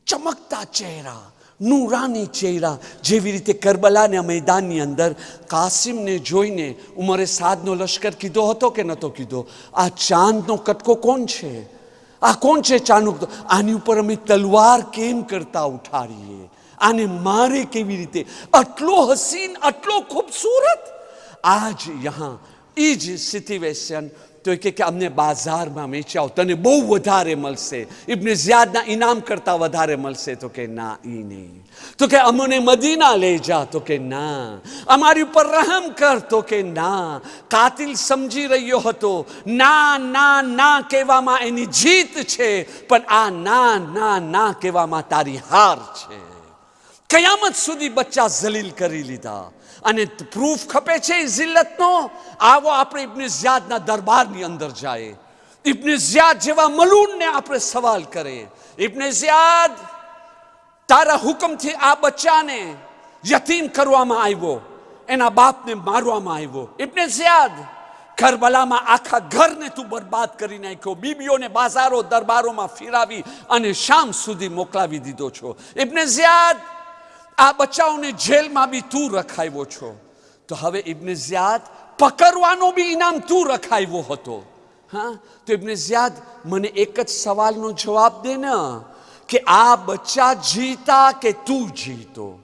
ચમકતા ચહેરા, નૂરાની ચહેરા. જેવી રીતે કરબલાના મેદાનની અંદર કાસિમને જોઈને ઉમરે સાદનો લશ્કર કીધો હતો કે નહોતો કીધો? આ ચાંદનો કટકો કોણ છે? આ કોણ છે ચાંદનો? આની ઉપર અમે તલવાર કેમ કરતા ઉઠાડીએ? આને મારે કેવી રીતે? આટલો હસીન, આટલો ખૂબસૂરત. આજ યહાં એ જ સિચ્યુએશન. તો કે અમને બાજારમાં વેચાવ, તને બહુ વધારે મળશે, ઇબ્ને ઝિયાદના ઇનામ કરતાં વધારે મળશે. તો કે ના, ઈ નહીં. તો કે અમને મદીના લઈ જા. તો કે ના. અમારી ઉપર રહમ કર. તો કે ના. કાતિલ સમજી રહ્યો હતો ના ના ના કહેવામાં એની જીત છે, પણ આ ના ના ના કહેવામાં તારી હાર છે. કયામત સુધી બચ્ચા જલીલ કરી લીધા. અને પ્રૂફ ખપે છે જિલ્લતનો. આવો આપણે ઇબ્ને ઝિયાદના દરબારની અંદર જાય, ઇબ્ને ઝિયાદ જેવા મલૂનને આપણે સવાલ કરે, ઇબ્ને ઝિયાદ, તારા હુકમથી આ બચ્ચાને યતીમ કરવામાં આવ્યો, એના બાપને મારવામાં આવ્યો. ઇબ્ને ઝિયાદ, કરબલામાં આખા ઘરને તું બરબાદ કરી નાખ્યો, બીબીઓને બાજારો દરબારોમાં ફેરાવી અને શામ સુધી મોકલાવી દીધો છો. ઇબ્ને ઝિયાદ, આ બચ્ચાઓને જેલમાં બી તું રખાવ્યો છો. તો હવે ઇબ્ને ઝિયાદ, પકડવાનો બી ઇનામ તું રખાવ્યો હતો. હા, તો ઇબ્ને ઝિયાદ, મને એક જ સવાલનો જવાબ દે ને, કે આ બચ્ચા જીતા કે તું જીતો?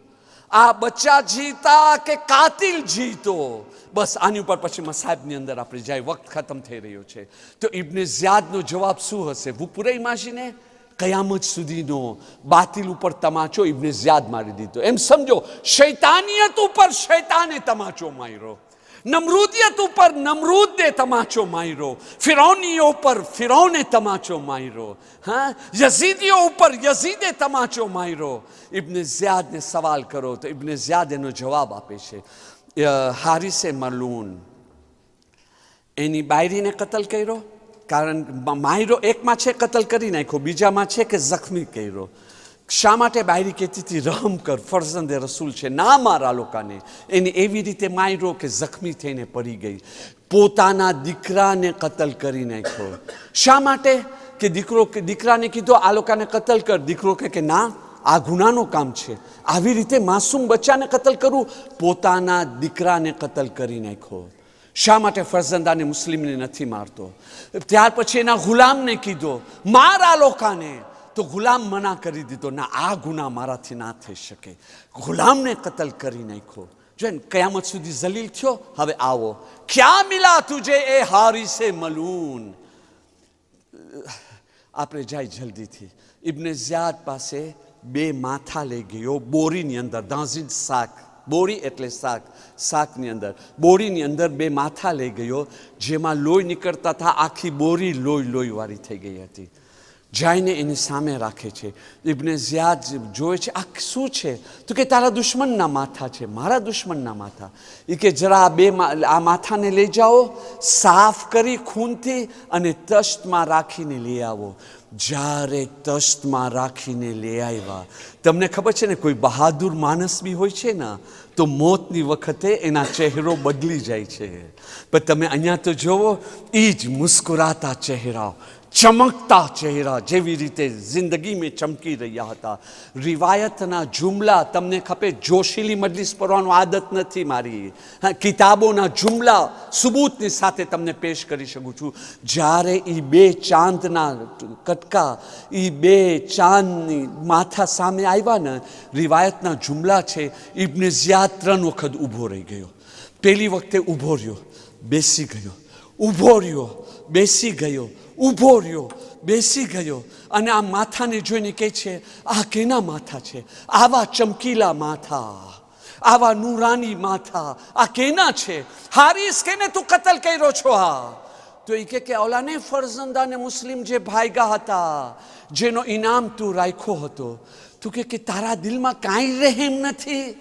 આ બચ્ચા જીતા કે કાતિલ જીતો? બસ આની ઉપર પછી મસાહેબની અંદર આપણે જાય, વખત ખતમ થઈ રહ્યો છે. તો ઇબ્ને ઝિયાદનો જવાબ શું હશે? હું પૂરા ઇમાજીને કયામત સુધીનો બાતિલ ઉપર તમાચો ઇબ્ને ઝિયાદ મારી દીધો. એમ સમજો, શૈતાનિયત ઉપર શૈતાને તમાચો માર્યો, નમરૂદિયત ઉપર નમરૂદે તમાચો માર્યો, ફિરૌનીઓ ઉપર ફિરૌને તમાચો માર્યો, હા, યઝીદીઓ ઉપર યઝીદે તમાચો માર્યો. ઇબ્ને ઝિયાદને સવાલ કરો તો ઇબ્ને ઝિયાદ એનો જવાબ આપે છે. હારિસે મલૂન એની બાયરીને કતલ કર્યો. કારણ માયરો એકમાં છે કતલ કરી નાખ્યો, બીજામાં છે કે જખ્મી કર્યો. શા માટે બાયરી કહેતી હતી રહમ કર, ફરઝંદે રસૂલ છે, ના મારા લોકોને. એને એવી રીતે માર્યો કે જખ્મી થઈને પડી ગઈ. પોતાના દીકરાને કતલ કરી નાખ્યો. શા માટે? કે દીકરાને કીધો આ લોકોને કતલ કર. દીકરો કે ના, આ ગુનાનું કામ છે, આવી રીતે માસૂમ બચ્ચાને કતલ કરવું. પોતાના દીકરાને કતલ કરી નાખ્યો. શા માટે ફરઝંદાને મુસ્લિમને નથી મારતો? ત્યાર પછી એના ગુલામને કીધો મારા લોકોને. તો ગુલામ મના કરી દીધો, ના, આ ગુના મારાથી ના થઈ શકે. ગુલામને કતલ કરી નાખ્યો. જો કયામત સુધી જલીલ થયો. હવે આવો, ક્યાં મિલા તુજે એ હારિસે મલૂન. આપણે જાય જલ્દીથી. ઇબ્ને ઝિયાદ પાસે બે માથા લઈ ગયો બોરીની અંદર. દાઝીન શાક, બોરી એટલે શાક, શાકની અંદર, બોરીની અંદર બે માથા લઈ ગયો, જેમાં લોહી નીકળતા હતા. આખી બોરી લોહી લોહીવાળી થઈ ગઈ હતી. જઈને એની સામે રાખે છે. ઇબ્ને ઝિયાદ જોવે છે આ શું છે, તો કે તારા દુશ્મનના માથા છે. મારા દુશ્મનના માથા? એ કે જરા આ માથાને લઈ જાઓ, સાફ કરી ખૂનથી અને તશ્તમાં રાખીને લઈ આવો. જ્યારે તશ્તમાં રાખીને લઈ આવ્યા, તમને ખબર છે ને કોઈ બહાદુર માણસ બી હોય છે ને તો મોતની વખતે એના ચહેરો બદલી જાય છે. પણ તમે અહીંયા તો જોવો, એ જ મુસ્કુરાતા ચહેરા, ચમકતા ચહેરા જેવી રીતે જિંદગી મેં ચમકી રહ્યા હતા. રિવાયતના જુમલા તમને ખપે, જોશીલી મજલિસ પડવાનો આદત નથી મારી, કિતાબોના જુમલા સુબૂતની સાથે તમને પેશ કરી શકું છું. જ્યારે એ બે ચાંદના કટકા, એ બે ચાંદની માથા સામે આવ્યા ને, રિવાયતના જુમલા છે, ઇબ્ને ઝિયાદ 3 વખત ઊભો રહી ગયો. પહેલી વખતે ઊભો રહ્યો, બેસી ગયો, ઊભો રહ્યો, બેસી ગયો, ઊભો રહ્યો, બેસી ગયો. અને આ માથાને જોઈને કહે છે, આ કેના માથા છે? આવા ચમકીલા માથા, આવા નૂરાની માથા આ કેના છે? હારિસ કેને તું કતલ કર્યો છો? આ તો એ કે ઓલાને ફરઝંદાને મુસ્લિમ જે ભાઈગા હતા, જેનો ઇનામ તું રાખ્યો હતો. તું કે તારા દિલમાં કાંઈ રહેમ નથી?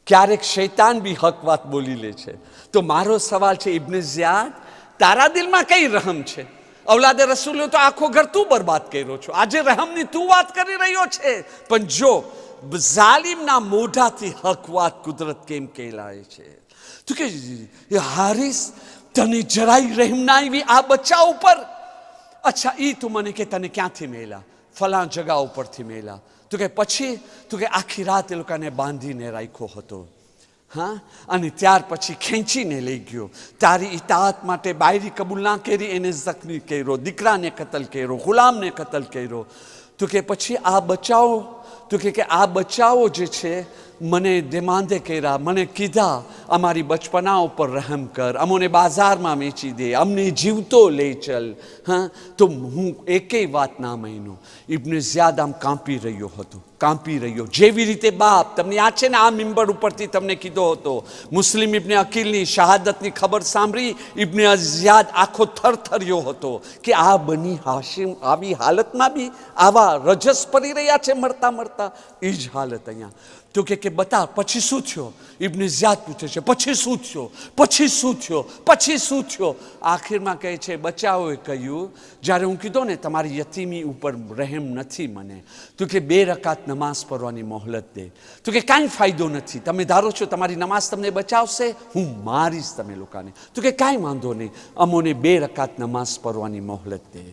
ક્યારેક શૈતાન બી હક વાત બોલી લે છે. તો મારો સવાલ છે, ઇબ્ને ઝિયાદ, તારા દિલમાં કઈ રહમ છે? ઔલાદે રસૂલ તો આખો ઘર તું બરબાદ કર્યો છો. આજે રહમની તું વાત કરી રહ્યો છે, પણ જો ઝાલિમના મોઢાથી હક વાત કુદરત કેમ કહેલાય છે. તું કે હારિસ, તને જરાય રહેમ ના આવી આ બચ્ચા ઉપર? અચ્છા, ઈ તું મને કે તને ક્યાંથી મેલા? ફલા જગા ઉપરથી મેલા. તો કે પછી? તો કે આખી રાત એ લોકોને બાંધીને રાખ્યો હતો. હા, અને ત્યાર પછી ખેંચીને લઈ ગયો. તારી ઇતાઅત માટે બાયરી કબૂલ ના કરી, એને જખ્મી કર્યો, દીકરાને કતલ કર્યો, ગુલામને કતલ કર્યો. તો કે પછી આ બચાવો, તો કે આ બચાવો જે છે મને દેમાંદે કર્યા, મને કીધા અમારી બચપના ઉપર રહમ કર, અમોને બાજારમાં વેચી દે, અમને જીવતો લઈ ચલ. હા, તો હું એકેય વાત ના માન્યો. ઇબ્ને ઝિયાદ આમ કાંપી રહ્યો હતો, કાંપી રહ્યો. જેવી રીતે બાપ, તમને યાદ છે ને આ મિંબર ઉપરથી તમને કીધો હતો, મુસ્લિમ ઇબ્ને અકીલની શહાદતની ખબર સાંભળી ઇબ્ને ઝિયાદ આખો થરથર્યો હતો કે આ બની હાશિમ આવી હાલતમાં બી આવા રજસ પડી રહ્યા છે મરતા મરતા. એ જ હાલત અહીંયા. તો કે બતા પછી શું થયો? ઇબ્ને ઝિયાદ પૂછે છે, પછી શું થયો? પછી શું થયો? પછી શું થયો? આખિરમાં કહે છે, બચાવોએ કહ્યું, જ્યારે હું કીધો ને તમારી યતીમી ઉપર રહેમ નથી મને, તો કે 2 રકાત નમાઝ પઢવાની મોહલત દે. તો કે કાંઈ ફાયદો નથી, તમે ધારો છો તમારી નમાઝ તમને બચાવશે, હું મારીશ તમે લોકોને. તો કે કાંઈ વાંધો નહીં, અમોને 2 રકાત નમાઝ પઢવાની મોહલત દે.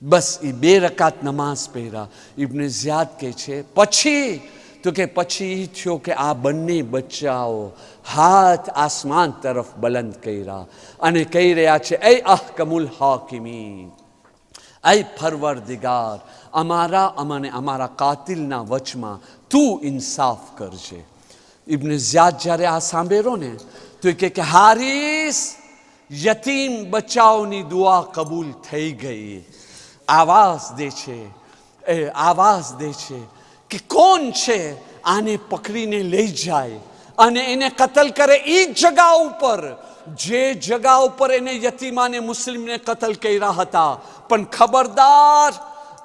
બસ એ 2 રકાત નમાઝ પહેરા. ઇબ્ને ઝિયાદ કહે છે પછી? તો કે પછી થયો કે આ બંને બચ્ચાઓ હાથ આસમાન તરફ બલંદ કર્યા અને કહી રહ્યા છે, એ અહકમુલ હાકિમીન, એ પરવરદિગાર, અમારા અને અમારા કાતિલના વચમાં તું ઇન્સાફ કરજે. ઇબ્ને ઝિયાદ જ્યારે આ સાંભળ્યો ને તો એ કે હારિસ, યતીમ બચ્ચાઓની દુઆ કબૂલ થઈ ગઈ. આવાજ દે છે, આવાજ દે છે કે કોણ છે આને પકડીને લઈ જાય અને એને કતલ કરે એ જગા ઉપર, જે જગા ઉપર એને યતીમાને મુસ્લિમને કતલ કર્યા હતા. પણ ખબરદાર,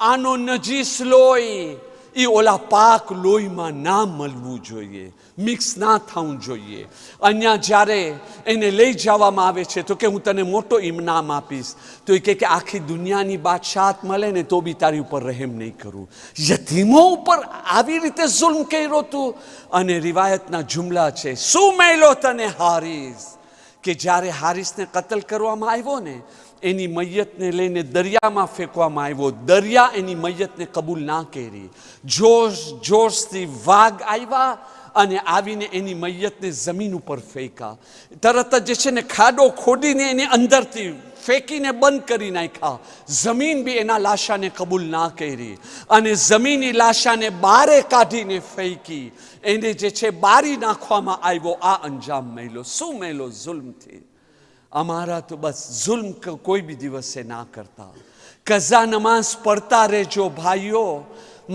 આનો નજીસ લોહી એ ઓલા પાક લોહીમાં ના મળવું જોઈએ, મિક્સ ના થવું જોઈએ. અહીંયા જ્યારે એને લઈ જવામાં આવે છે તો કે હું તને મોટો ઇનામ આપીશ. તો એ કે આખી દુનિયાની બાદશાહત મળે ને તો બી તારી ઉપર રહેમ નહીં કરું. યતીમો ઉપર આવી રીતે જુલ્મ કર્યો તું. અને રિવાયતના જુમલા છે, શું મળ્યો તને હારિસ? કે જ્યારે હારિસને કતલ કરવામાં આવ્યો ને, એની મૈયતને લઈને દરિયામાં ફેંકવામાં આવ્યો. દરિયા એની મૈયતને કબૂલ ના કરી. જોશ જોશથી વાઘ આવ્યા અને આવીને એની મૈયતને જમીન ઉપર ફેંકા. તરત જ જે છે ને ખાડો ખોડીને એને અંદરથી ફેંકીને બંધ કરી નાખ્યા. જમીન બી એના લાશાને કબૂલ ના કરી અને જમીનની લાશાને બારે કાઢીને ફેંકી. એને જે છે બારી નાખવામાં આવ્યો. આ અંજામ મળ્યો. શું મળ્યો? જુલ્મથી. અમારા તો બસ જુલ્મ કોઈ બી દિવસે ના કરતા. કઝા નમાઝ પડતા રહેજો ભાઈઓ.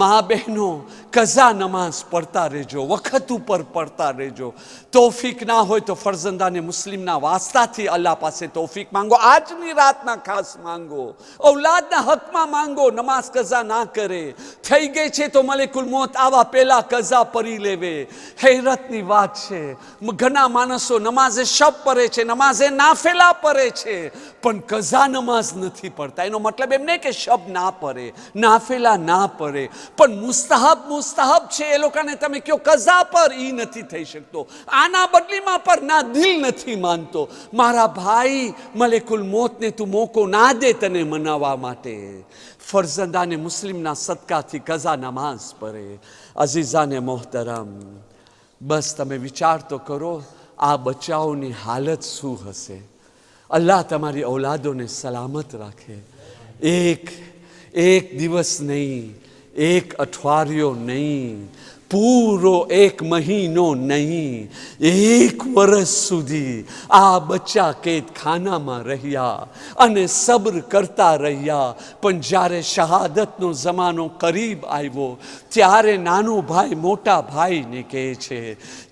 મા બહેનો કઝા નમાઝ પડતા રહેજો, વખત ઉપર પડતા રહેજો. તોફીક ના હોય તો ફરઝંદાને મુસ્લિમના વાસ્તાથી અલ્લાહ પાસે તોફીક માંગો. આજની રાતના ખાસ માંગો, ઔલાદના હકમાં માંગો. નમાઝ કઝા ના કરે, થઈ ગઈ છે તો મલેકુલ મોત આવા પહેલા કઝા પરી લેવે. હેરતની વાત છે, ઘણા માણસો નમાઝે શબ પડે છે, નમાઝે નાફેલા પડે છે, પણ કઝા નમાઝ નથી પડતા. એનો મતલબ એમ નહીં કે શબ ના પડે, નાફેલા ના પડે, પણ મુસ્તાહબ છે. એ લોકોને તમે કયો કઝા પર, ઈ નથી થઈ શકતો. આના બદલીમાં પર ના દિલ નથી માનતો. મારા ભાઈ, મલેકુલ મોતને તું મોકો ના દે તને મનાવવા માટે. ફરઝંદાને મુસ્લિમના સદકાથી કઝા નમાઝ પડે. અઝીઝાને મોહતરમ, બસ તમે વિચાર તો કરો આ બચ્ચાઓની હાલત શું હશે. અલ્લાહ તમારી ઔલાદોને સલામત રાખે. એક દિવસ નહીં, એક અઠવાડિયો નહીં, પૂરો એક મહિનો નહીં, 1 વર્ષ સુધી આ બચ્ચા કેદખાનામાં રહ્યા અને સબ્ર કરતા રહ્યા. પણ જ્યારે શહાદતનો જમાનો કરીબ આવ્યો ત્યારે નાનો ભાઈ મોટા ભાઈને કહે છે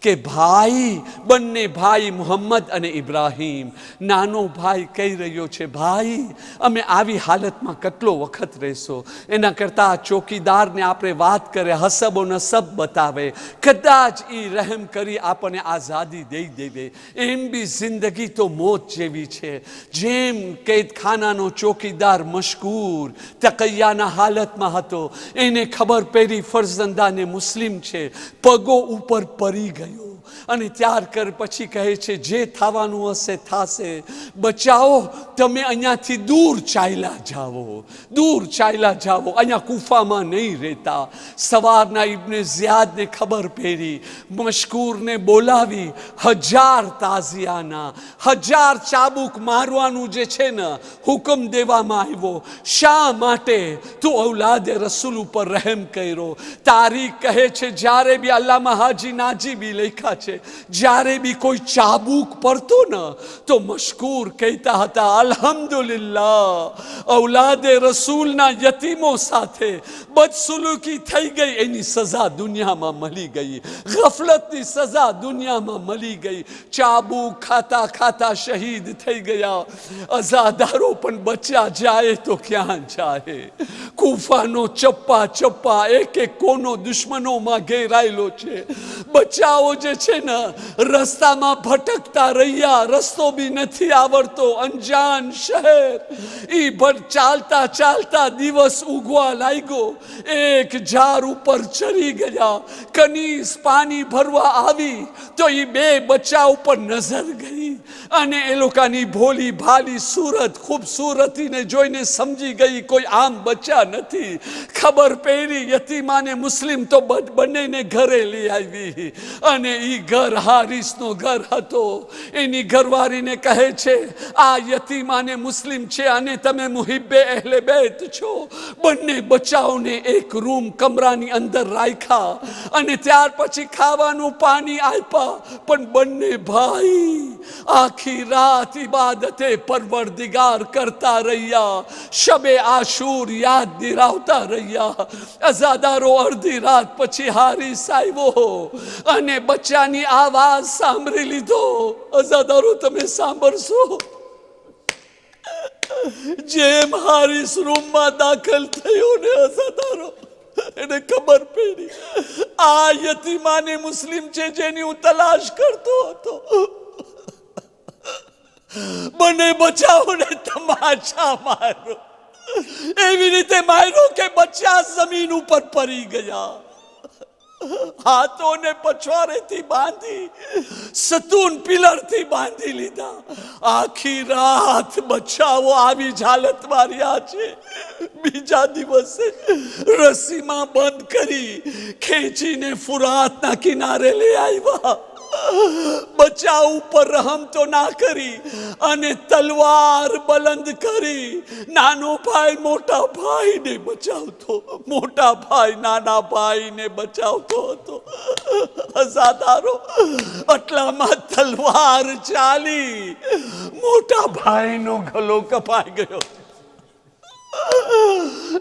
કે ભાઈ, બંને ભાઈ મુહમ્મદ અને ઇબ્રાહીમ, નાનો ભાઈ કહી રહ્યો છે ભાઈ અમે આવી હાલતમાં કેટલો વખત રહેશો. એના કરતાં ચોકીદારને આપણે વાત કરે, હસબો નસબ બતાવે, કદાચ ઈ રહેમ કરી આપણને આઝાદી દઈ દેવે. એમ બી જિંદગી તો મોત જેવી છે. જેમ કેદખાનાનો ચોકીદાર મશકૂર તકૈયાના હાલતમાં હતો, એને ખબર પડી ફરઝંદાને મુસ્લિમ છે, પગો ઉપર પડી ગયો અને ત્યાર કર પછી કહે છે જે થવાનું હશે થાશે. બચાવો, તમે અહીંયાથી દૂર ચાલ્યા જાઓ, દૂર ચાલ્યા જાઓ, અહીંયા કુફામાં નહીં રહેતા. સવારના ઇબ્ને ઝિયાદને ખબર પડી, મશકૂરને બોલાવી 1000 તાઝિયાના 1000 ચાબુક મારવાનું જે છે ને હુકમ દેવામાં આવ્યો. શા માટે? તું ઔલાદે રસૂલ ઉપર રહેમ કર્યો. તારીખ કહે છે જ્યારે બી અલ્લામા હાજી નાજીબી લખ્યા છે, જ્યારે બી કોઈ ચાબુક પડતો ને તો મશકૂર કહેતા હતા અલ્હમ્દુલિલ્લાહ, ઔલાદે રસૂલના યતીમો સાથે બદસુલુકી થઈ ગઈ, એની સજા દુનિયામાં મળી ગઈ, ગફલતની સજા દુનિયામાં મળી ગઈ. ચાબુક ખાતા ખાતા શહીદ થઈ ગયા. અઝાદારો પણ બચ્યા જાય તો ક્યાં જાય. કૂફાનો ચપ્પા એક કોનો દુશ્મનોમાં ઘેરાયેલો છે. બચ્ચાઓ જે છે ને રસ્તામાં ભટકતા રહ્યા, રસ્તો બી નથી આવડતો, અંજાન શહેર. ઈ ચાલતા ચાલતા દિવસ ઉગવા લાગ્યો. એક ઝાડ ઉપર ચડી ગયા, કનીસ પાણી ભરવા આવી તો ઈ 2 બચ્ચા ઉપર નજર ગઈ અને એ લોકોની ભોલી ભાલી સુરત ખૂબસૂરતીને જોઈને સમજી ગઈ કોઈ આમ બચ્ચા નથી. ખબર પડી યતીમાને મુસ્લિમ તો બંનેને ઘરે લઈ આવી અને ઈ ઘર હારિસનો ઘર હતો. એની ઘરવાળીને કહે છે આ યતીમાને મુસ્લિમ છે અને તમે મુહિબ્બે અહેલે બેત છો. બંને બચ્ચાઓને એક રૂમ કમરાની અંદર રાખ્યા અને ત્યાર પછી ખાવાનું પાણી આપ્યા. પણ બંને ભાઈ આખી રાત ઇબાદતે પરવરદિગાર કરતા રહ્યા, શબે આશુર યાદ દિરાવતા રહ્યા. અઝાદારો અડધી રાત પછી હારિસ આવ્યો અને બચ્ચાની આવાજ સાંભળી લીધો. અઝાદારો તમે સાંભળશો, જેમ હારિસ રૂમમાં દાખલ થયો ને અઝાદારો એને ખબર પડી આ યતીમાને મુસ્લિમ છે જેની હું તલાશ કરતો હતો. બંને બચ્ચાઓને તમાચા માર્યો, એવી રીતે માર્યો કે બચ્ચા જમીન ઉપર પડી ગયા. હાથોને પછવારેથી બાંધી, સતૂન પિલરથી બાંધી લીધા. આખી રાત બચ્ચાઓ આવી જ હાલતમાં રહ્યા છે. બીજા દિવસે રસીમાં બંધ કરી ખેંચીને ફુરાતના કિનારે લઈ આવ્યા. બચ્ચા ઉપર રહમ તો ના કરી અને તલવાર બલંદ કરી નાનો ભાઈ મોટા ભાઈને બચાવતો, મોટા ભાઈ નાના ભાઈને બચાવતો હતો. અઝાદારો આટલામાં તલવાર ચાલી મોટા ભાઈનો ગળો કપાઈ ગયો.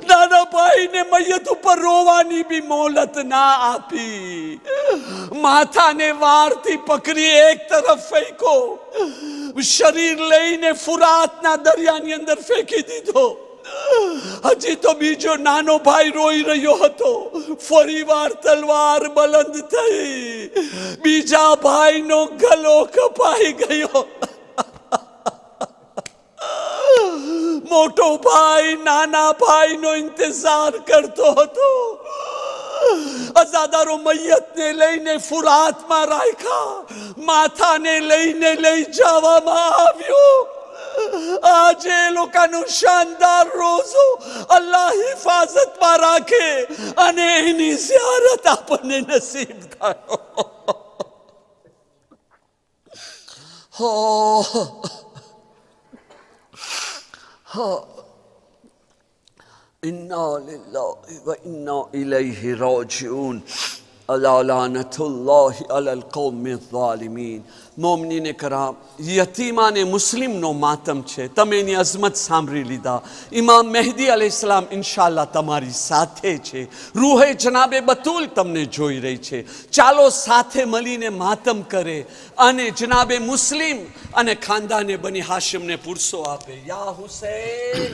નાના ભાઈને મૈયત ઉપર રોવાની બી મોહલત ના આપી. માથાને વારથી પકડી એક તરફ ફેંકો, શરીર લઈને ફુરાતના દરિયાની અંદર ફેંકી દીધો. હજી તો બીજો નાનો ભાઈ રોઈ રહ્યો હતો. ફરી વાર તલવાર બલંદ થઈ, બીજા ભાઈનો ગલો કપાઈ ગયો. મોટો ભાઈ નાના ભાઈનો ઇંતજાર કરતો હતો. અઝાદારો મૈયતને લઈને ફુરાતમાં રાખ્યા, માથાને લઈને લઈ જવામાં આવ્યો. આજે લોકોનો શાનદાર રોઝો અલ્લાહ હિફાજતમાં રાખે અને એની ઝિયારત આપણને નસીબ થાય. इन्ना लिल्लाहि व इन्ना इलैहि राजिऊन. अला लानतुल्लाहि अलल कौमिज़ ज़ालिमीन. મોમિનીને કરામ, યતીમાને મુસ્લિમનો માતમ છે. તમે એની અઝમત સાંભળી લીધા. ઇમામ મહેદી અલૈહિસ્સલામ ઇન્શાઅલ્લાહ તમારી સાથે છે. રૂહે જનાબે બતુલ તમને જોઈ રહી છે. ચાલો સાથે મળીને માતમ કરે અને જનાબે મુસ્લિમ અને ખાનદાને બની હાશિમને પુરસો આપે. યા હુસૈન